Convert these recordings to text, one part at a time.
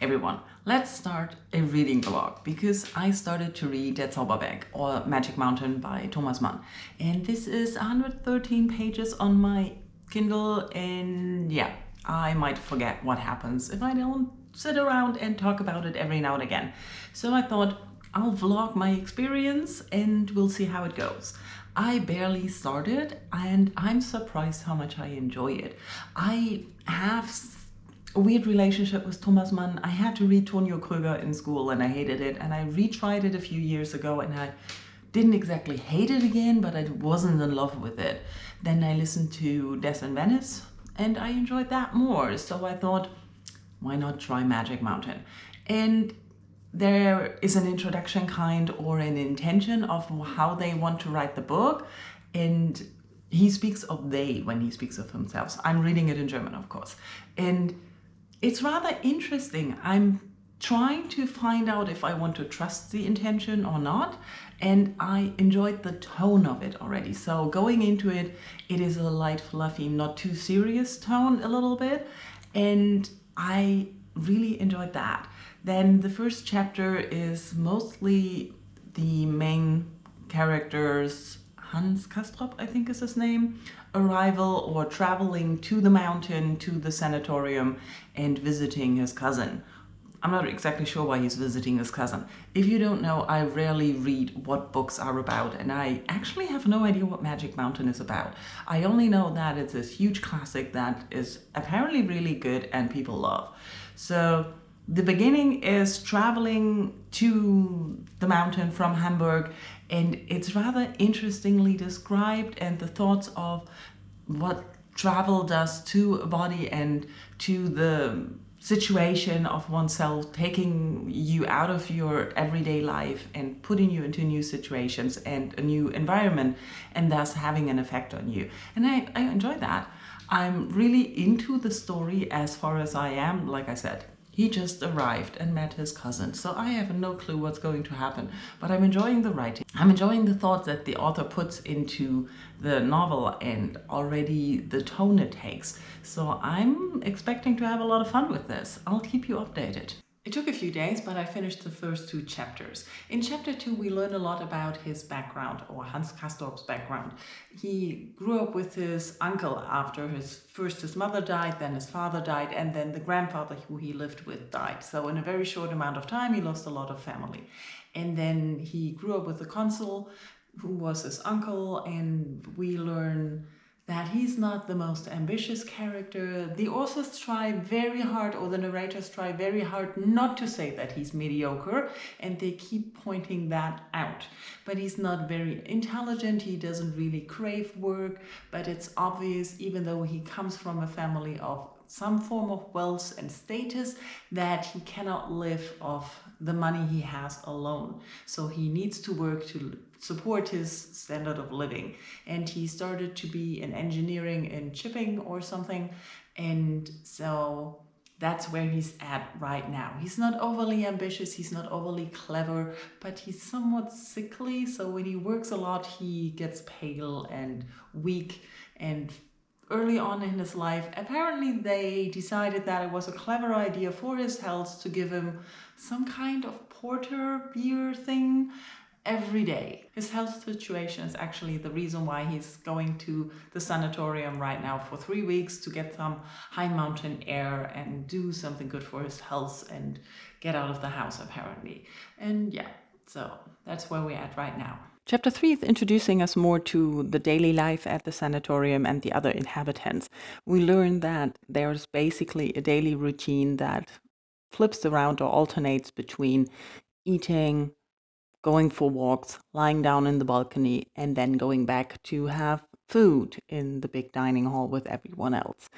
Everyone, let's start a reading vlog because I started to read Der Zauberberg or Magic Mountain by Thomas Mann. And this is 113 pages on my Kindle, and yeah, I might forget what happens if I don't sit around and talk about it every now and again. So I thought I'll vlog my experience and we'll see how it goes. I barely started and I'm surprised how much I enjoy it. I have a weird relationship with Thomas Mann. I had to read Tonio Kröger in school and I hated it, and I retried it a few years ago and I didn't exactly hate it again, but I wasn't in love with it. Then I listened to Death in Venice and I enjoyed that more, so I thought, why not try Magic Mountain? And there is an introduction kind or an intention of how they want to write the book, and he speaks of they when he speaks of himself. I'm reading it in German, of course, and it's rather interesting. I'm trying to find out if I want to trust the intention or not, and I enjoyed the tone of it already. So going into it, it is a light, fluffy, not too serious tone a little bit, and I really enjoyed that. Then the first chapter is mostly the main character's Hans Kastrop, I think is his name, arrival or traveling to the mountain, to the sanatorium, and visiting his cousin. I'm not exactly sure why he's visiting his cousin. If you don't know, I rarely read what books are about, and I actually have no idea what Magic Mountain is about. I only know that it's this huge classic that is apparently really good and people love. So the beginning is traveling to the mountain from Hamburg, and it's rather interestingly described, and the thoughts of what travel does to a body and to the situation of oneself, taking you out of your everyday life and putting you into new situations and a new environment, and thus having an effect on you. And I enjoy that. I'm really into the story as far as I am. Like I said, he just arrived and met his cousin, so I have no clue what's going to happen, but I'm enjoying the writing. I'm enjoying the thoughts that the author puts into the novel and already the tone it takes. So I'm expecting to have a lot of fun with this. I'll keep you updated. It took a few days, but I finished the first two chapters. In chapter 2, we learn a lot about his background, or Hans Castorp's background. He grew up with his uncle after his mother died, then his father died, and then the grandfather who he lived with died. So in a very short amount of time, he lost a lot of family. And then he grew up with the consul, who was his uncle, and we learn that he's not the most ambitious character. The authors try very hard, or the narrators try very hard not to say that he's mediocre, and they keep pointing that out. But he's not very intelligent, he doesn't really crave work, but it's obvious, even though he comes from a family of some form of wealth and status, that he cannot live off the money he has alone. So he needs to work to support his standard of living. And he started to be in engineering and shipping or something. And so that's where he's at right now. He's not overly ambitious, he's not overly clever, but he's somewhat sickly. So when he works a lot, he gets pale and weak. And early on in his life, apparently they decided that it was a clever idea for his health to give him some kind of porter beer thing every day. His health situation is actually the reason why he's going to the sanatorium right now for 3 weeks to get some high mountain air and do something good for his health and get out of the house, apparently. And yeah, so that's where we're at right now. Chapter 3 is introducing us more to the daily life at the sanatorium and the other inhabitants. We learn that there's basically a daily routine that flips around or alternates between eating, going for walks, lying down in the balcony, and then going back to have food in the big dining hall with everyone else.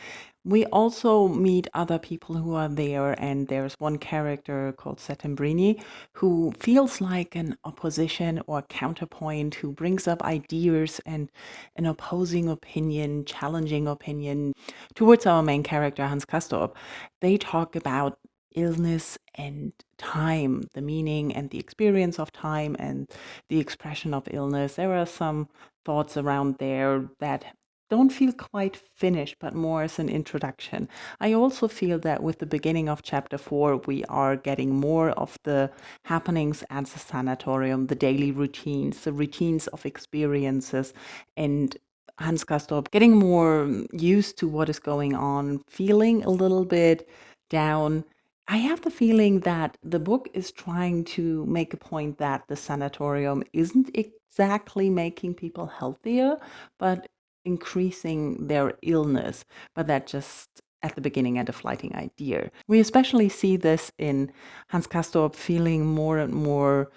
We also meet other people who are there, and there's one character called Settembrini who feels like an opposition or counterpoint, who brings up ideas and an opposing opinion, challenging opinion towards our main character, Hans Castorp. They talk about illness and time, the meaning and the experience of time and the expression of illness. There are some thoughts around there that don't feel quite finished, but more as an introduction. I also feel that with the beginning of chapter 4, we are getting more of the happenings at the sanatorium, the daily routines, the routines of experiences, and Hans Castorp getting more used to what is going on, feeling a little bit down. I have the feeling that the book is trying to make a point that the sanatorium isn't exactly making people healthier, but increasing their illness. But that just at the beginning and a flighting idea. We especially see this in Hans Castorp feeling more and more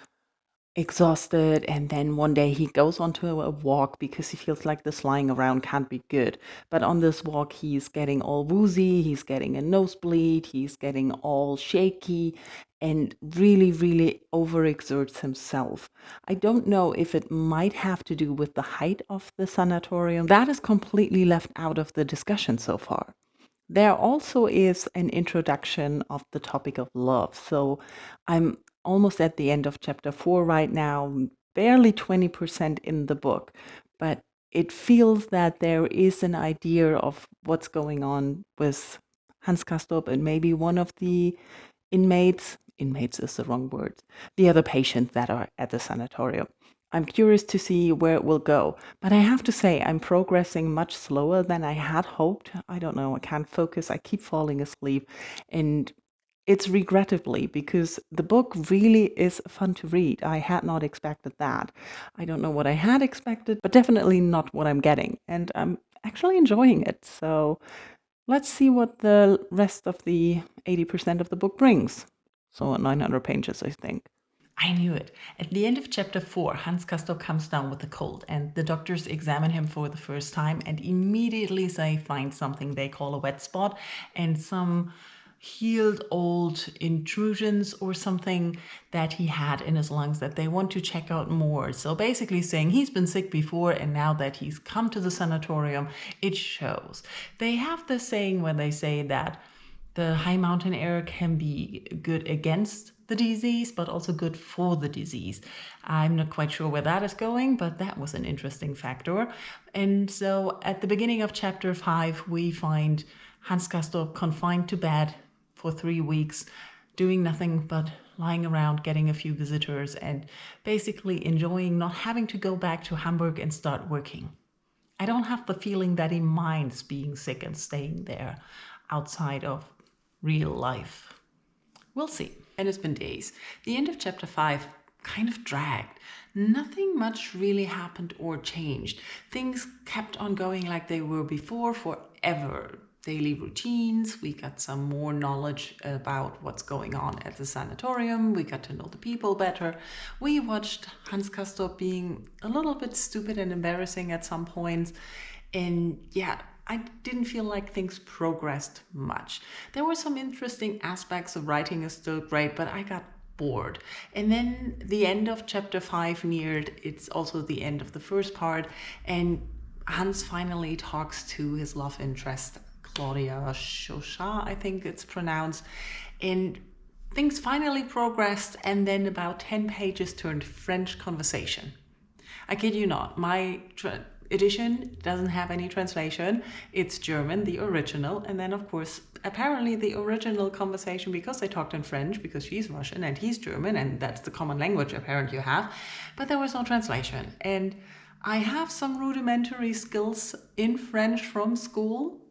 exhausted, and then one day he goes onto a walk because he feels like this lying around can't be good. But on this walk he's getting all woozy, he's getting a nosebleed, he's getting all shaky, and really overexerts himself. I don't know if it might have to do with the height of the sanatorium. That is completely left out of the discussion so far. There also is an introduction of the topic of love. So I'm almost at the end of chapter 4 right now, barely 20% in the book, but it feels that there is an idea of what's going on with Hans Castorp and maybe one of the inmates is the wrong word, the other patients that are at the sanatorium. I'm curious to see where it will go, but I have to say I'm progressing much slower than I had hoped. I don't know, I can't focus, I keep falling asleep, and it's regrettably because the book really is fun to read. I had not expected that. I don't know what I had expected, but definitely not what I'm getting, and I'm actually enjoying it. So let's see what the rest of the 80% of the book brings. So 900 pages, I think. I knew it. At the end of chapter 4, Hans Castorp comes down with a cold, and the doctors examine him for the first time and immediately they find something they call a wet spot and some healed old intrusions or something that he had in his lungs that they want to check out more. So basically saying he's been sick before and now that he's come to the sanatorium, it shows. They have this saying where they say that the high mountain air can be good against the disease, but also good for the disease. I'm not quite sure where that is going, but that was an interesting factor. And so at the beginning of chapter 5, we find Hans Castorp confined to bed for 3 weeks, doing nothing but lying around, getting a few visitors, and basically enjoying not having to go back to Hamburg and start working. I don't have the feeling that he minds being sick and staying there outside of real life. We'll see. And it's been days. The end of chapter 5 kind of dragged. Nothing much really happened or changed. Things kept on going like they were before forever. Daily routines, we got some more knowledge about what's going on at the sanatorium, we got to know the people better. We watched Hans Castorp being a little bit stupid and embarrassing at some points, and yeah, I didn't feel like things progressed much. There were some interesting aspects of writing is still great, but I got bored. And then the end of chapter 5 neared. It's also the end of the first part, and Hans finally talks to his love interest, Claudia Chauchat, I think it's pronounced, and things finally progressed, and then about 10 pages turned French conversation. I kid you not, my edition doesn't have any translation. It's German, the original, and then of course apparently the original conversation, because they talked in French, because she's Russian and he's German and that's the common language apparently you have, but there was no translation. And I have some rudimentary skills in French from school.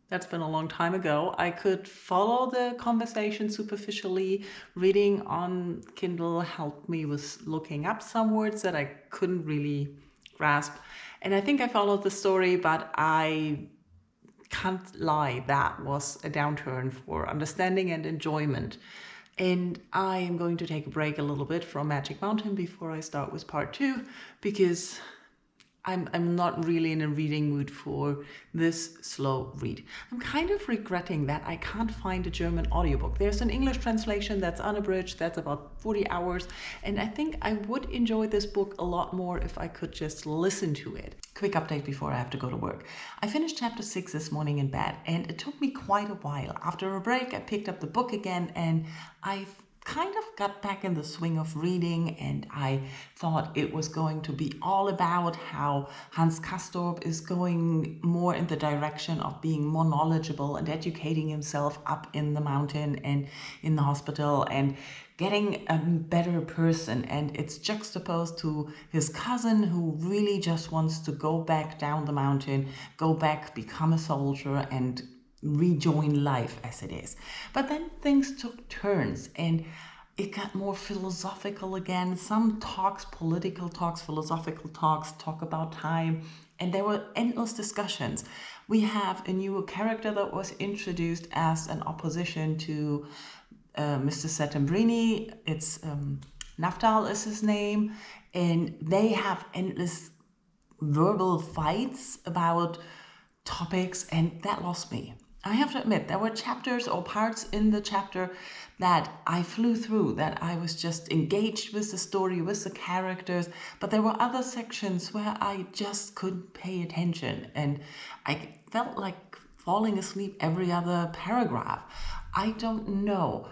That's been a long time ago. I could follow the conversation superficially. Reading on Kindle helped me with looking up some words that I couldn't really grasp. And I think I followed the story, but I can't lie, that was a downturn for understanding and enjoyment. And I am going to take a break a little bit from Magic Mountain before I start with part 2, because I'm not really in a reading mood for this slow read. I'm kind of regretting that I can't find a German audiobook. There's an English translation that's unabridged, that's about 40 hours, and I think I would enjoy this book a lot more if I could just listen to it. Quick update before I have to go to work. I finished chapter 6 this morning in bed, and it took me quite a while. After a break, I picked up the book again, and I kind of got back in the swing of reading, and I thought it was going to be all about how Hans Castorp is going more in the direction of being more knowledgeable and educating himself up in the mountain and in the hospital and getting a better person. And it's juxtaposed to his cousin, who really just wants to go back down the mountain, go back, become a soldier, and rejoin life as it is. But then things took turns and it got more philosophical again. Some talks, political talks, philosophical talks, talk about time, and there were endless discussions. We have a new character that was introduced as an opposition to Mr. Settembrini. It's Naftal is his name, and they have endless verbal fights about topics, and that lost me. I have to admit, there were chapters or parts in the chapter that I flew through, that I was just engaged with the story, with the characters, but there were other sections where I just couldn't pay attention, and I felt like falling asleep every other paragraph. I don't know.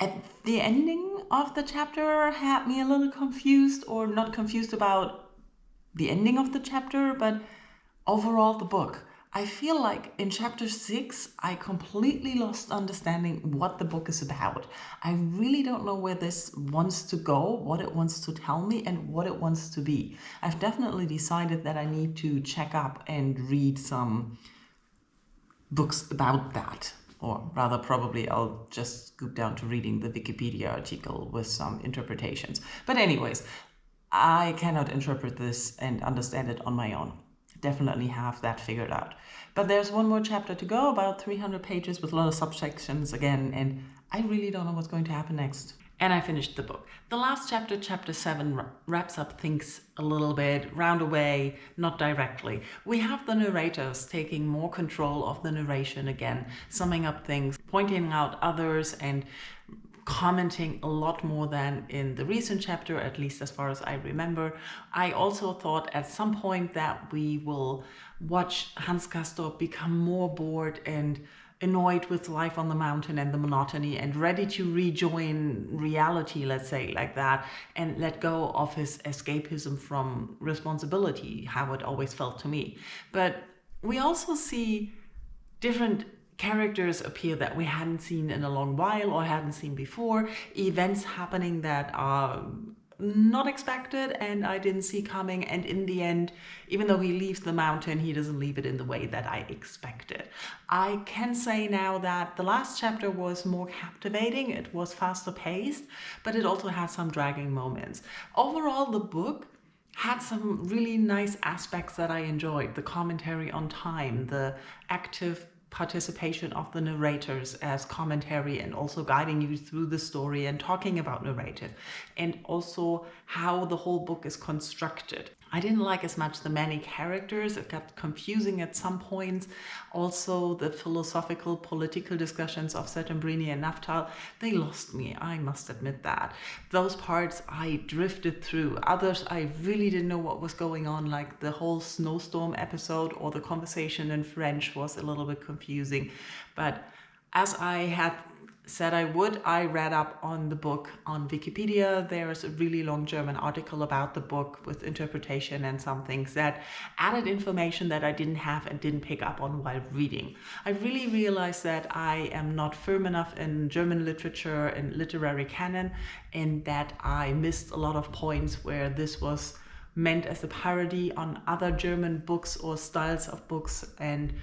At the ending of the chapter had me a little confused, or not confused about the ending of the chapter, but overall the book. I feel like in chapter 6, I completely lost understanding what the book is about. I really don't know where this wants to go, what it wants to tell me, and what it wants to be. I've definitely decided that I need to check up and read some books about that. Or rather, probably I'll just scoop down to reading the Wikipedia article with some interpretations. But anyways, I cannot interpret this and understand it on my own. Definitely have that figured out. But there's one more chapter to go, about 300 pages with a lot of subsections again, and I really don't know what's going to happen next. And I finished the book. The last chapter, chapter 7, wraps up things a little bit, round away, not directly. We have the narrators taking more control of the narration again, summing up things, pointing out others, and commenting a lot more than in the recent chapter, at least as far as I remember. I also thought at some point that we will watch Hans Castorp become more bored and annoyed with life on the mountain and the monotony and ready to rejoin reality, let's say like that, and let go of his escapism from responsibility, how it always felt to me. But we also see different characters appear that we hadn't seen in a long while or hadn't seen before, events happening that are not expected and I didn't see coming, and in the end, even though he leaves the mountain, he doesn't leave it in the way that I expected. I can say now that the last chapter was more captivating, it was faster paced, but it also had some dragging moments. Overall, the book had some really nice aspects that I enjoyed. The commentary on time, the active participation of the narrators as commentary and also guiding you through the story and talking about narrative, and also how the whole book is constructed. I didn't like as much the many characters, it got confusing at some points. Also the philosophical, political discussions of Settembrini and Naftal, they lost me, I must admit that. Those parts I drifted through. Others I really didn't know what was going on, like the whole snowstorm episode or the conversation in French was a little bit confusing. But as I had said I would, I read up on the book on Wikipedia. There's a really long German article about the book with interpretation and some things that added information that I didn't have and didn't pick up on while reading. I really realized that I am not firm enough in German literature and literary canon, and that I missed a lot of points where this was meant as a parody on other German books or styles of books, and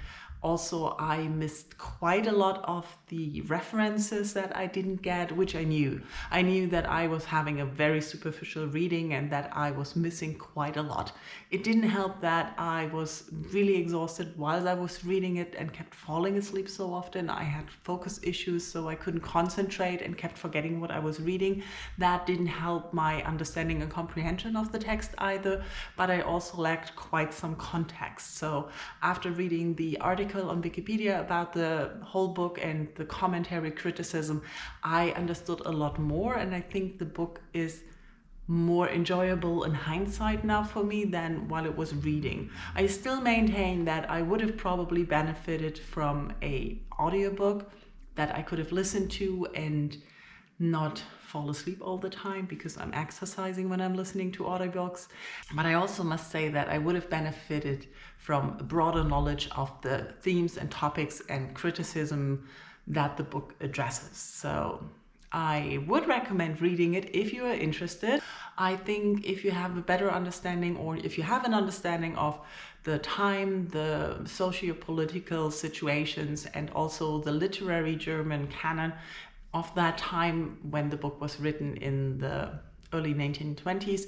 also I missed quite a lot of the references that I didn't get, which I knew. I knew that I was having a very superficial reading and that I was missing quite a lot. It didn't help that I was really exhausted while I was reading it and kept falling asleep so often. I had focus issues, so I couldn't concentrate and kept forgetting what I was reading. That didn't help my understanding and comprehension of the text either, but I also lacked quite some context. So after reading the article on Wikipedia about the whole book and the commentary criticism, I understood a lot more, and I think the book is more enjoyable in hindsight now for me than while it was reading. I still maintain that I would have probably benefited from an audiobook that I could have listened to and not fall asleep all the time because I'm exercising when I'm listening to audiobooks. But I also must say that I would have benefited from a broader knowledge of the themes and topics and criticism that the book addresses. So I would recommend reading it if you are interested. I think if you have a better understanding, or if you have an understanding of the time, the socio-political situations, and also the literary German canon of that time when the book was written in the early 1920s,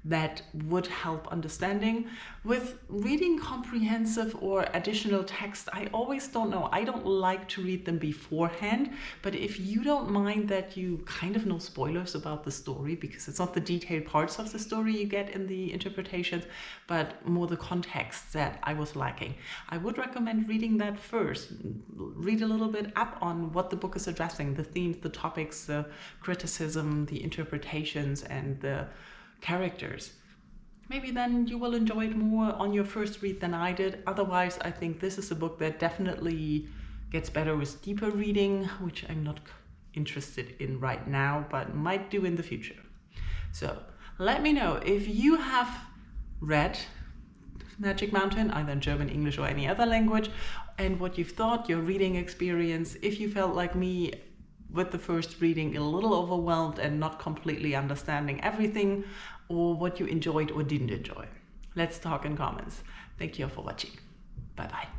that would help understanding. With reading comprehensive or additional text, I always don't know. I don't like to read them beforehand, but if you don't mind that you kind of know spoilers about the story, because it's not the detailed parts of the story you get in the interpretations, but more the context that I was lacking, I would recommend reading that first. Read a little bit up on what the book is addressing, the themes, the topics, the criticism, the interpretations, and the characters. Maybe then you will enjoy it more on your first read than I did. Otherwise, I think this is a book that definitely gets better with deeper reading, which I'm not interested in right now, but might do in the future. So let me know if you have read Magic Mountain, either in German, English, or any other language, and what you've thought, your reading experience, if you felt like me with the first reading a little overwhelmed and not completely understanding everything, or what you enjoyed or didn't enjoy. Let's talk in comments. Thank you for watching. Bye bye.